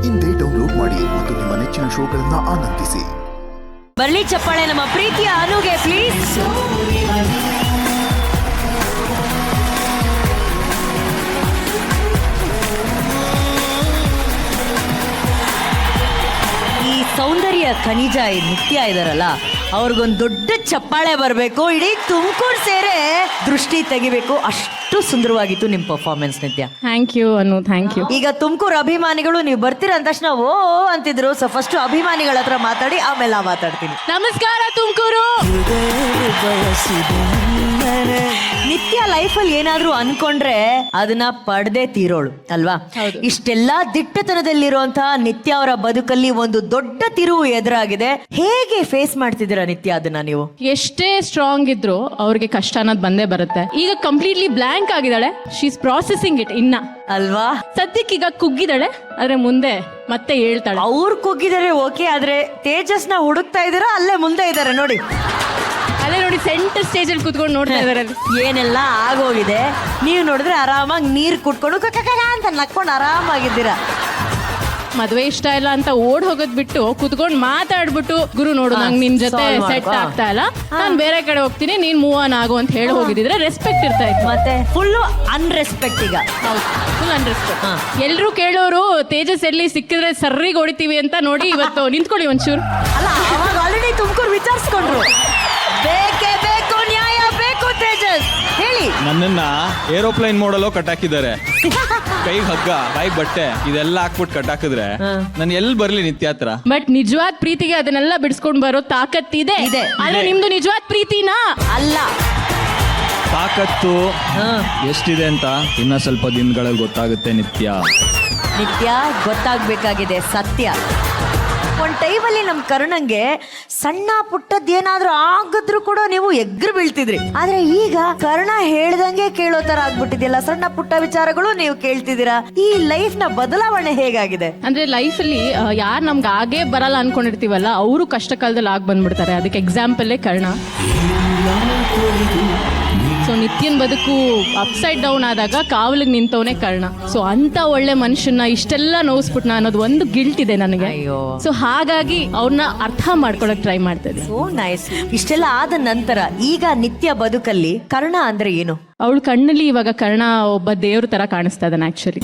ಇಂದೇ ಡೌನ್ಲೋಡ್ ಮಾಡಿ ಮತ್ತು ನಿಮ್ಮ ನೆಚ್ಚಿನ ಶೋಗಳನ್ನ ಆನಂದಿಸಿ. ಬರ್ಲಿ ಚಪ್ಪಾಳೆ ನಮ್ಮ ಪ್ರೀತಿಯ ಅನುಗೆ ಪ್ಲೀಸ್. ಈ ಸೌಂದರ್ಯ ಖನಿಜ ನಿತ್ಯ ಇದಾರಲ್ಲ, ಅವ್ರಿಗೊಂದು ದೊಡ್ಡ ಚಪ್ಪಾಳೆ ಬರಬೇಕು. ಇಡೀ ತುಮಕೂರು ಸೇರೆ ದೃಷ್ಟಿ ತೆಗಿಬೇಕು. ಅಷ್ಟು ಸುಂದರವಾಗಿತ್ತು ನಿಮ್ಮ performance Nithya. Thank you Anu, thank you. ಈಗ ತುಮಕೂರು ಅಭಿಮಾನಿಗಳು ನೀವು ಬರ್ತೀರ ಅಂದ ತಕ್ಷಣ ಓ ಅಂತಿದ್ರು. ಸೊ ಫಸ್ಟ್ ಅಭಿಮಾನಿಗಳ ಹತ್ರ ಮಾತಾಡಿ, ಆಮೇಲೆ ನಾ ಮಾತಾಡ್ತೀನಿ. ನಮಸ್ಕಾರ ತುಮಕೂರು. ನಿತ್ಯ ಲೈಫಲ್ಲಿ ಏನಾದ್ರೂ ಅನ್ಕೊಂಡ್ರೆ ಅದನ್ನ ಪಡೆದೇ ತೀರೋಳು ಅಲ್ವಾ? ಇಷ್ಟೆಲ್ಲಾ ದಿಟ್ಟತನದಲ್ಲಿರುವಂತಹ ನಿತ್ಯ ಅವರ ಬದುಕಲ್ಲಿ ಒಂದು ದೊಡ್ಡ ತಿರುವು ಎದುರಾಗಿದೆ. ಹೇಗೆ ಫೇಸ್ ಮಾಡ್ತಿದ್ದೀರಾ ನಿತ್ಯ ಅದನ್ನ ನೀವು? ಎಷ್ಟೇ ಸ್ಟ್ರಾಂಗ್ ಇದ್ರು ಅವ್ರಿಗೆ ಕಷ್ಟ ಅನ್ನೋದು ಬಂದೇ ಬರುತ್ತೆ. ಈಗ ಕಂಪ್ಲೀಟ್ಲಿ ಬ್ಲಾಂಕ್ ಆಗಿದ್ದಾಳೆ. ಶಿ ಇಸ್ ಪ್ರಾಸೆಸಿಂಗ್ ಇಟ್ ಇನ್ನ ಅಲ್ವಾ? ಸದ್ಯಕ್ಕೀಗ ಕುಗ್ಗಿದಾಳೆ, ಆದ್ರೆ ಮುಂದೆ ಮತ್ತೆ ಹೇಳ್ತಾಳೆ. ಅವ್ರು ಕುಗ್ಗಿದರೆ ಓಕೆ, ಆದ್ರೆ ತೇಜಸ್ನ ಹುಡುಕ್ತಾ ಇದ್ದೀರಾ? ಅಲ್ಲೇ ಮುಂದೆ ಇದ್ದಾರೆ ನೋಡಿ. ಅಲ್ಲೇ ನೋಡಿ, ಸೆಂಟರ್ ಸ್ಟೇಜ್ ಅಲ್ಲಿ ಕುತ್ಕೊಂಡು ನೋಡ್ತಾ ಇದಾರೆ. ಏನೆಲ್ಲ ಆಗೋಗಿದೆ. ನೀವು ನೋಡಿದ್ರೆ ಆರಾಮಾಗಿ ನೀರು ಕುಟ್ಕೊಂಡು ಅಂತ ನಕ್ಕೊಂಡು ಆರಾಮಾಗಿದ್ದೀರಾ. ಮದ್ವೆ ಇಷ್ಟ ಇಲ್ಲ ಅಂತ ಓಡ್ ಹೋಗೋದ್ ಬಿಟ್ಟು ಕುತ್ಕೊಂಡು ಮಾತಾಡ್ಬಿಟ್ಟು, ಗುರು ನೋಡು ನಂಗೆ ನಿನ್ ಜೊತೆ ಸೆಟ್ ಆಗ್ತಾ ಇಲ್ಲ, ನಾನ್ ಬೇರೆ ಕಡೆ ಹೋಗ್ತೀನಿ, ನೀನ್ ಮೂವ್ ಆನ್ ಆಗು ಅಂತ ಹೇಳಿ ಹೋಗಿದ್ರೆ ರೆಸ್ಪೆಕ್ಟ್ ಇರ್ತಾ ಇತ್ತು. ಮತ್ತೆ ಫುಲ್ ಅನ್ರೆಸ್ಪೆಕ್ಟ್. ಈಗ ಫುಲ್ ಅನ್ರೆಸ್ಪೆಕ್ಟ್. ಎಲ್ರು ಕೇಳೋರು ತೇಜಸ್ ಎಲ್ಲಿ ಸಿಕ್ಕಿದ್ರೆ ಸರ್ರಿಗೆ ಹೊಡಿತೀವಿ ಅಂತ. ನೋಡಿ ಇವತ್ತು ನಿಂತ್ಕೊಳ್ಳಿ ಒಂಚೂರು. ಅಲ್ಲ, ಅವಾಗ ಆಲ್ರೆಡಿ ತುಮಕೂರು ವಿಚಾರಿಸ್ಕೊಂಡ್ರು. ಬೇಕೇ ಬೇಕು, ನ್ಯಾಯ ಬೇಕು ತೇಜಸ್ ಹೇಳಿ. ನನ್ನನ್ನ ಏರೋಪ್ಲೇನ್ ಮೋಡಲ್ಲೋ ಕಟ್ಟಾಕಿದ್ದಾರೆ. ಕೈಗೆ ಹಗ್ಗ, ಬಾಯಿಗೆ ಬಟ್ಟೆ, ಇದೆಲ್ಲ ಹಾಕ್ಬಿಟ್ಟು ಕಟ್ಟಾಕಿದ್ರೆ ನಾನು ಎಲ್ಲಿ ಬರ್ಲಿ ನಿತ್ಯ ಹತ್ರ? ಬಟ್ ನಿಜವಾದ ಪ್ರೀತಿಗೆ ಅದನ್ನೆಲ್ಲ ಬಿಡಿಸ್ಕೊಂಡ್ ಬರೋ ತಾಕತ್ತಿದೆ. ಆದ್ರೆ ನಿಮ್ದು ನಿಜವಾದ ಪ್ರೀತಿನಾ ಅಲ್ಲ. ತಾಕತ್ತು ಎಷ್ಟಿದೆ ಅಂತ ಇನ್ನ ಸ್ವಲ್ಪ ದಿನಗಳಲ್ಲಿ ಗೊತ್ತಾಗುತ್ತೆ ನಿತ್ಯ. ನಿತ್ಯ ಗೊತ್ತಾಗ್ಬೇಕಾಗಿದೆ ಸತ್ಯ. ಒಂದ್ ಟೈಮಲ್ಲಿ ನಮ್ ಕರ್ಣಂಗೆ ಸಣ್ಣ ಪುಟ್ಟದ್ದೇನಾದ್ರೂ ಆಗಿದ್ರು ಕೂಡ ನೀವು ಎಗ್ರು ಬೀಳ್ತಿದ್ರಿ. ಆದ್ರೆ ಈಗ ಕರ್ಣ ಹೇಳ್ದಂಗೆ ಕೇಳೋ ತರ ಆಗ್ಬಿಟ್ಟಿದ್ಯಲ್ಲ. ಸಣ್ಣ ಪುಟ್ಟ ವಿಚಾರಗಳು ನೀವು ಕೇಳ್ತಿದ್ದೀರಾ. ಈ ಲೈಫ್ ನ ಬದಲಾವಣೆ ಹೇಗಾಗಿದೆ? ಅಂದ್ರೆ ಲೈಫ್ ಅಲ್ಲಿ ಯಾರು ನಮ್ಗೆ ಆಗೇ ಬರಲ್ಲ ಅನ್ಕೊಂಡಿರ್ತೀವಲ್ಲ, ಅವರು ಕಷ್ಟ ಕಾಲದಲ್ಲಿ ಆಗಿ ಬಂದ್ಬಿಡ್ತಾರೆ. ಅದಕ್ಕೆ ಎಕ್ಸಾಂಪಲ್ಲೇ ಕರ್ಣ. ಸೊ ನಿತ್ಯನ್ ಬದುಕು ಅಪ್ಸೈಡ್ ಡೌನ್ ಆದಾಗ ಕಾವಲಿಗೆ ನಿಂತವನೇ ಕರ್ಣ. ಸೊ ಅಂತ ಒಳ್ಳೆ ಮನುಷ್ಯನ ಇಷ್ಟೆಲ್ಲ ನೋವಿಸ್ಬಿಟ್ನ ಅನ್ನೋದು ಒಂದು ಗಿಲ್ಟ್ ಇದೆ ನನಗೆ. ಸೊ ಹಾಗಾಗಿ ಅವ್ರನ್ನ ಅರ್ಥ ಮಾಡ್ಕೊಳಕ್ ಟ್ರೈ ಮಾಡ್ತಾ ಇದ್ದೆ. So nice. ಇಷ್ಟೆಲ್ಲ ಆದ ನಂತರ ಈಗ ನಿತ್ಯ ಬದುಕಲ್ಲಿ ಕರ್ಣ ಅಂದ್ರೆ ಏನು? ಅವಳ ಕಣ್ಣಲ್ಲಿ ಇವಾಗ ಕರ್ಣ ಒಬ್ಬ ದೇವ್ರ ತರ ಕಾಣಿಸ್ತಾ ಇದ್ದಾನೆ. ಆಕ್ಚುಲಿ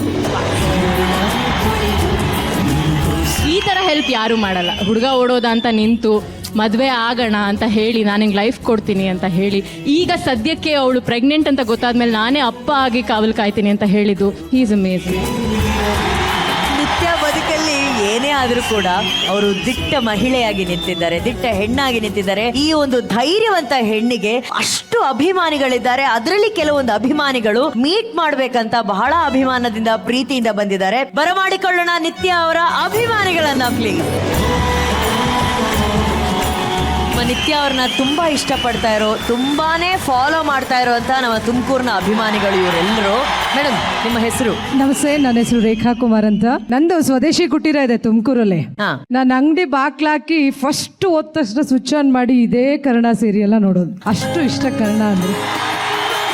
ಈ ತರ ಹೆಲ್ಪ್ ಯಾರು ಮಾಡಲ್ಲ. ಹುಡುಗ ಓಡೋದ ಅಂತ ನಿಂತು ಮದ್ವೆ ಆಗೋಣ ಅಂತ ಹೇಳಿ, ನಾನು ನಿಂಗೆ ಲೈಫ್ ಕೊಡ್ತೀನಿ ಅಂತ ಹೇಳಿ, ಈಗ ಸದ್ಯಕ್ಕೆ ಅವಳು ಪ್ರೆಗ್ನೆಂಟ್ ಅಂತ ಗೊತ್ತಾದ್ಮೇಲೆ ನಾನೇ ಅಪ್ಪ ಆಗಿ ಕಾವಲು ಕಾಯ್ತೀನಿ ಅಂತ ಹೇಳಿದ್ದು, ಹಿ ಇಸ್ ಅಮೇಜಿಂಗ್. ನಿತ್ಯ ಬದುಕಲ್ಲಿ ಏನೇ ಆದ್ರೂ ಕೂಡ ಅವರು ದಿಟ್ಟ ಮಹಿಳೆಯಾಗಿ ನಿಂತಿದ್ದಾರೆ, ದಿಟ್ಟ ಹೆಣ್ಣಾಗಿ ನಿಂತಿದ್ದಾರೆ. ಈ ಒಂದು ಧೈರ್ಯವಂತ ಹೆಣ್ಣಿಗೆ ಅಷ್ಟು ಅಭಿಮಾನಿಗಳಿದ್ದಾರೆ. ಅದರಲ್ಲಿ ಕೆಲವೊಂದು ಅಭಿಮಾನಿಗಳು ಮೀಟ್ ಮಾಡ್ಬೇಕಂತ ಬಹಳ ಅಭಿಮಾನದಿಂದ ಪ್ರೀತಿಯಿಂದ ಬಂದಿದ್ದಾರೆ. ಬರಮಾಡಿಕೊಳ್ಳೋಣ ನಿತ್ಯ ಅವರ ಅಭಿಮಾನಿಗಳನ್ನ ಪ್ಲೀಸ್. ನಿತ್ಯ ಅವ್ರನ್ನ ತುಂಬಾ ಇಷ್ಟಪಡ್ತಾ ಇರೋ, ತುಂಬಾನೇ ಫಾಲೋ ಮಾಡ್ತಾ ಇರೋ ಅಂತ ನಮ್ಮ ತುಮಕೂರಿನ ಅಭಿಮಾನಿಗಳು ಇವರೆಲ್ಲರೂ. ಮೇಡಮ್, ನಿಮ್ಮ ಹೆಸರು? ನಮಸ್ತೆ, ನನ್ನ ಹೆಸರು ರೇಖಾ ಕುಮಾರ್ ಅಂತ. ನಂದು ಸ್ವದೇಶಿ ಕುಟೀರ ಇದೆ ತುಮಕೂರಲ್ಲಿ. ನಾನು ಅಂಗಡಿ ಬಾಕ್ಲಾಕಿ ಫಸ್ಟ್ ಓದ್ ತಕ್ಷಣ ಸ್ವಿಚ್ ಆನ್ ಮಾಡಿ ಇದೇ ಕರ್ಣ ಸೀರಿಯಲ್ ನೋಡೋದು. ಅಷ್ಟು ಇಷ್ಟ ಕರ್ಣ ಅಂದ್ರೆ.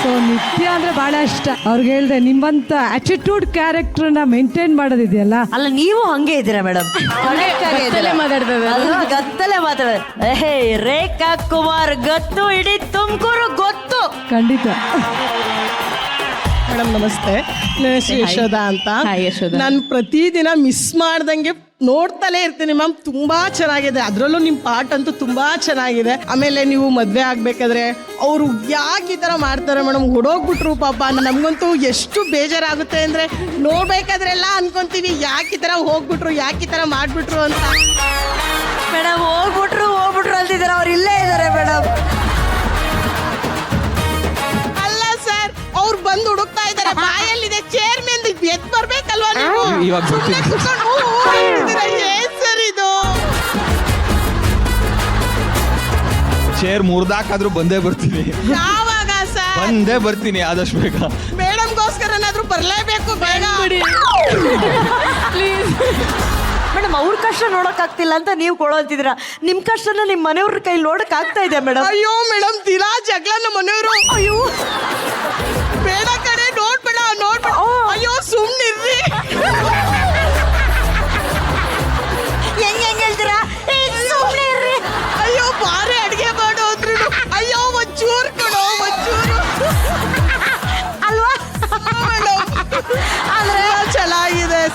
ಸೊ ನಿತ್ಯ ಅಂದ್ರೆ ಬಹಳ ಇಷ್ಟ. ಅವ್ರಿಗೆ ಹೇಳ್ದೆ, ನಿಮ್ಮಂತ ಆಟಿಟ್ಯೂಡ್ ಕ್ಯಾರೆಕ್ಟರ್ನ ಮೇಂಟೈನ್ ಮಾಡೋದಿದೆಯಲ್ಲ. ಅಲ್ಲ, ನೀವು ಹಂಗೆ ಇದ್ದೀರಾ ಮೇಡಮ್. ಗತ್ತಲೆ ಮಾತಾಡ. ರೇಖಾ ಕುಮಾರ್ ಗೊತ್ತು, ಇಡೀ ತುಮಕೂರು ಗೊತ್ತು. ಖಂಡಿತ. ಮೇಡಮ್ ನಮಸ್ತೆ, ನನ್ನ ಹೆಸರು ಯಶೋಧ ಅಂತ. ನಾನು ಪ್ರತಿದಿನ ಮಿಸ್ ಮಾಡ್ದಂಗೆ ನೋಡ್ತಲೇ ಇರ್ತೀನಿ ಮ್ಯಾಮ್. ತುಂಬಾ ಚೆನ್ನಾಗಿದೆ. ಅದರಲ್ಲೂ ನಿಮ್ಮ ಪಾಠ ಅಂತೂ ತುಂಬಾ ಚೆನ್ನಾಗಿದೆ. ಆಮೇಲೆ ನೀವು ಮದುವೆ ಆಗ್ಬೇಕಾದ್ರೆ ಅವರು ಯಾಕೆ ಈ ಥರ ಮಾಡ್ತಾರೆ ಮೇಡಮ್, ಹೊಡೋಗ್ಬಿಟ್ರು ಪಾಪ. ನಮಗಂತೂ ಎಷ್ಟು ಬೇಜಾರಾಗುತ್ತೆ ಅಂದರೆ, ನೋಡ್ಬೇಕಾದ್ರೆಲ್ಲ ಅನ್ಕೊಂತೀವಿ ಯಾಕೆ ಈ ಥರ ಹೋಗ್ಬಿಟ್ರು, ಯಾಕೆ ಈ ಥರ ಮಾಡಿಬಿಟ್ರು ಅಂತ. ಮೇಡಮ್ ಹೋಗ್ಬಿಟ್ರು ಅಂತಿದ್ದಾರೆ, ಅವ್ರು ಇಲ್ಲೇ ಇದ್ದಾರೆ ಮೇಡಮ್. ಅಲ್ಲ ಸರ್, ಅವ್ರು ಬಂದು ಹುಡುಕ್ತಾ ಇದ್ದಾರೆ. ಬಾಯಲ್ಲಿದೆ ಚೇರ್ ಮೇಲೆ ಎದ್ದು ಬರ್ಬೇಕಲ್ವಾ ನೀವು? ಸರ್ ಇದು ಚೇರ್ ಮುರ್ದಾಕಾದ್ರೂ ಬಂದೇ ಬರ್ತೀನಿ. ಯಾವಾಗ ಸರ್? ಬಂದೇ ಬರ್ತೀನಿ ಆದಷ್ಟು ಬೇಗ. ಮೇಡಮ್ಗೋಸ್ಕರನಾದ್ರೂ ಬರ್ಲೇಬೇಕು ಬೇಗ. ಪ್ಲೀಸ್ ಮೇಡಮ್, ಅವ್ರ ಕಷ್ಟ ನೋಡಕ್ ಆಗ್ತಿಲ್ಲ ಅಂತ ನೀವು ಕೊಡೋಂತಿದ್ದೀರಾ. ನಿಮ್ ಕಷ್ಟನ ನಿಮ್ ಮನೆಯವ್ರ ಕೈ ನೋಡಕ್ ಆಗ್ತಾ ಇದೆ ಮೇಡಮ್. ಅಯ್ಯೋ ಮೇಡಮ್, ದಿನಾ ಜಗಳ ನಮ್ಮ ಮನೆಯವರು. ಅಯ್ಯೋ ಬೇಡ ಕಡೆ, ನೋಡ್ಬೇಡ. ಅಯ್ಯೋ ಸುಮ್ನಿರ್ರಿ.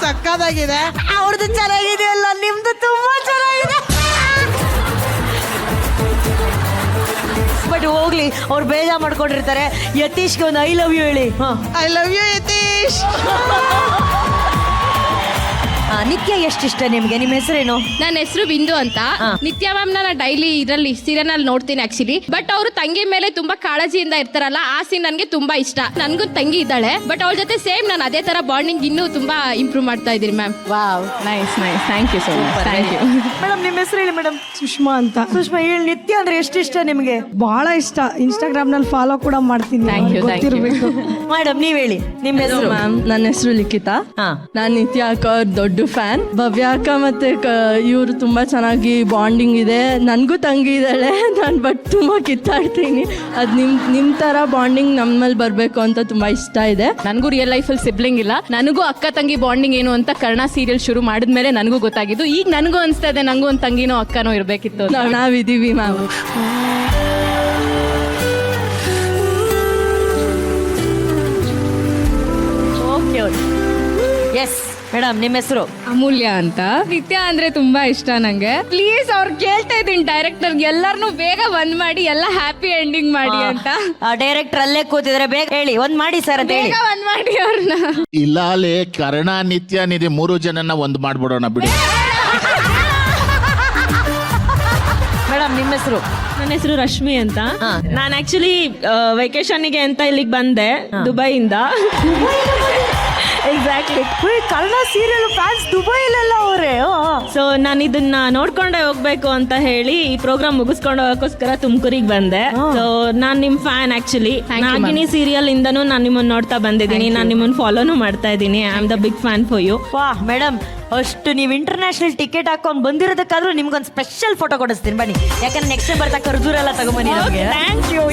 ಸಕ್ಕದಾಗಿದೆ. ಅವ್ರದ್ದು ಚೆನ್ನಾಗಿದೆ ಅಲ್ಲ, ನಿಮ್ದು ತುಂಬಾ ಚೆನ್ನಾಗಿದೆ. ಬಟ್ ಹೋಗ್ಲಿ, ಅವ್ರು ಬೇಜಾರು ಮಾಡ್ಕೊಂಡಿರ್ತಾರೆ. ಯತೀಶ್ಗೆ ಒಂದು ಐ ಲವ್ ಯು ಹೇಳಿ. I love you Yathish. Nithya ಎಷ್ಟಿಷ್ಟ ನಿಮ್ಗೆ? ನಿಮ್ಮ ಹೆಸರೇನು? ನನ್ನ ಹೆಸರು ಬಿಂದು ಅಂತ. ನಿತ್ಯ ಮ್ಯಾಮ್ ನಾನು ಡೈಲಿ ಇದರಲ್ಲಿ ಸೀರಿಯಲ್ ಅಲ್ಲಿ ನೋಡ್ತೀನಿ ಆಕ್ಚುಲಿ. ಬಟ್ ಅವರು ತಂಗಿ ಮೇಲೆ ತುಂಬಾ ಕಾಳಜಿಯಿಂದ ಇರ್ತಾರಲ್ಲ, ಆ ಸೀನ್ ನನಗೆ ತುಂಬಾ ಇಷ್ಟ. ನನ್ಗೂ ತಂಗಿ ಇದ್ದಾಳೆ, ಬಟ್ ಅವಳ ಜೊತೆ ಸೇಮ್ ನಾನು ಅದೇ ತರ ಬಾಂಡಿಂಗ್ ಇನ್ನೂ ತುಂಬಾ ಇಂಪ್ರೂವ್ ಮಾಡ್ತಾ ಇದ್ದೀನಿ ma'am. Wow, nice nice, thank you so much, thank you. Madam ನಿಮ್ಮ ಹೆಸರು ಹೇಳಿ ಮೇಡಮ್. ಸುಷ್ಮಾ ಅಂತ. ಸುಷ್ಮಾ ಹೇಳಿ, ನಿತ್ಯ ಅಂದ್ರೆ ಎಷ್ಟಿಷ್ಟ ನಿಮ್ಗೆ? ಬಹಳ ಇಷ್ಟ. ಇನ್ಸ್ಟಾಗ್ರಾಮ್ ನಲ್ಲಿ ಫಾಲೋ ಕೂಡ ಮಾಡ್ತೀನಿ. Thank you, thank you. ಗೊತ್ತಿರ್ಬೇಕು. ಮೇಡಮ್ ನೀವ್ ಹೇಳಿ ನಿಮ್ಮ ಹೆಸರು. ಮ್ಯಾಮ್ ನನ್ನ ಹೆಸರು ಲಿಖಿತಾ. ಹಾ. ನಾನು ನಿತ್ಯ ಅಕ್ಕ ಅವ್ರ ದೊಡ್ಡ ಫ್ಯಾನ್. ಭವ್ಯ ಅಕ್ಕ ಮತ್ತೆ ಇವರು ತುಂಬಾ ಚೆನ್ನಾಗಿ ಬಾಂಡಿಂಗ್ ಇದೆ. ನನಗೂ ತಂಗಿ ಇದ್ದಾಳೆ, ನಾನು ಬಟ್ ತುಂಬಾ ಕಿತ್ತಾಡ್ತೀನಿ. ಅದು ನಿಮ್ ತರ ಬಾಂಡಿಂಗ್ ನಮ್ಮಲ್ಲಿ ಬರಬೇಕು ಅಂತ ತುಂಬಾ ಇಷ್ಟ ಇದೆ. ನನಗೂ ರಿಯಲ್ ಲೈಫಲ್ಲಿ ಸಿಬ್ಲಿಂಗ್ ಇಲ್ಲ. ನನಗೂ ಅಕ್ಕ ತಂಗಿ ಬಾಂಡಿಂಗ್ ಏನು ಅಂತ ಕರ್ಣ ಸೀರಿಯಲ್ ಶುರು ಮಾಡಿದ್ಮೇಲೆ ನನಗೂ ಗೊತ್ತಾಗಿದ್ದು. ಈಗ ನನಗೂ ಅನಿಸ್ತಾ ಇದೆ ನನಗೂ ಒಂದು ತಂಗಿನೋ ಅಕ್ಕನೋ ಇರಬೇಕಿತ್ತು. ನಾವಿದ್ದೀವಿ ಮ್ಯಾಮ್. ಓಕೆ, ಎಸ್ ಮೇಡಮ್ ನಿಮ್ಮ ಹೆಸರು? ಅಮೂಲ್ಯ ಅಂತ. ನಿತ್ಯ ಅಂದ್ರೆ ತುಂಬಾ ಇಷ್ಟ ನಂಗೆ. ಪ್ಲೀಸ್ ಅವ್ರು ಕೇಳ್ತಾ ಇದ್ದೀನಿ ಡೈರೆಕ್ಟರ್ ಎಲ್ಲಾರನು ಬೇಗ ಒಂದ್ ಮಾಡಿ ಎಲ್ಲ ಹ್ಯಾಪಿ ಎಂಡಿಂಗ್ ಮಾಡಿ ಅಂತ. ಡೈರೆಕ್ಟರ್ ಅಲ್ಲೇ ಕೂತಿದ್ರೆ ಬೇಗ ಹೇಳಿ, ಒಂದ್ ಮಾಡಿ ಸರ್ ಅಂತ ಹೇಳಿ. ಬೇಗ ಒಂದ್ ಮಾಡಿ ಅವ್ರನ್ನ. ಇಲ್ಲಾಲೆ ಕರ್ಣ ನಿತ್ಯ ನಿಧಿ 3 ಜನನ ಒಂದ್ ಮಾಡ್ಬಿಡೋಣ ಬಿಡಿ. ಮೇಡಮ್ ನಿಮ್ಮ ಹೆಸರು? ನನ್ನ ಹೆಸರು ರಶ್ಮಿ ಅಂತ. ನಾನು ಆಕ್ಚುಲಿ ವೆಕೇಶನ್ಗೆ ಅಂತ ಇಲ್ಲಿಗೆ ಬಂದೆ ದುಬೈಯಿಂದ. ಎಕ್ಸಾಕ್ಟ್ಲಿ. ಕನ್ನಡ ಸೀರಿಯಲ್ ಫ್ಯಾನ್ಸ್ ದುಬೈಲೆಲ್ಲ ಅವರೇ. ಸೊ ನಾನು ಇದನ್ನ ನೋಡ್ಕೊಂಡೆ ಹೋಗ್ಬೇಕು ಅಂತ ಹೇಳಿ ಈ ಪ್ರೋಗ್ರಾಮ್ ಮುಗಿಸ್ಕೊಂಡು ಹೋಗೋಕ್ಕೋಸ್ಕರ ತುಮಕೂರಿಗೆ ಬಂದೆ. ಸೊ ನಾನು ನಿಮ್ ಫ್ಯಾನ್ ಆಕ್ಚುಲಿ. ನಾಗಿನಿ ಸೀರಿಯಲ್ ಇಂದನೂ ನಾನು ನಿಮ್ಮನ್ನ ನೋಡ್ತಾ ಬಂದಿದ್ದೀನಿ. ನಾನು ನಿಮ್ಮನ್ನ ಫಾಲೋನು ಮಾಡ್ತಾ ಇದ್ದೀನಿ. I am the big fan for you. ವಾ ಮೇಡಮ್, ಅಷ್ಟು ನೀವು ಇಂಟರ್ನ್ಯಾಷನಲ್ ಟಿಕೆಟ್ ಹಾಕೊಂಡು ಬಂದಿರೋದಕ್ಕಾದ್ರೂ ನಿಮ್ಗೊಂದು ಸ್ಪೆಷಲ್ ಫೋಟೋ ಕೊಡಿಸ್ತೀನಿ ಬನ್ನಿ. ಯಾಕಂದ್ರೆ ನೆಕ್ಸ್ಟ್ ಟೈಮ್ ಬರ್ತಾ ಖರ್ಜೂರ ಎಲ್ಲ ತಗೊಂಬನ್ನಿ ನಮಗೆ. Thank you.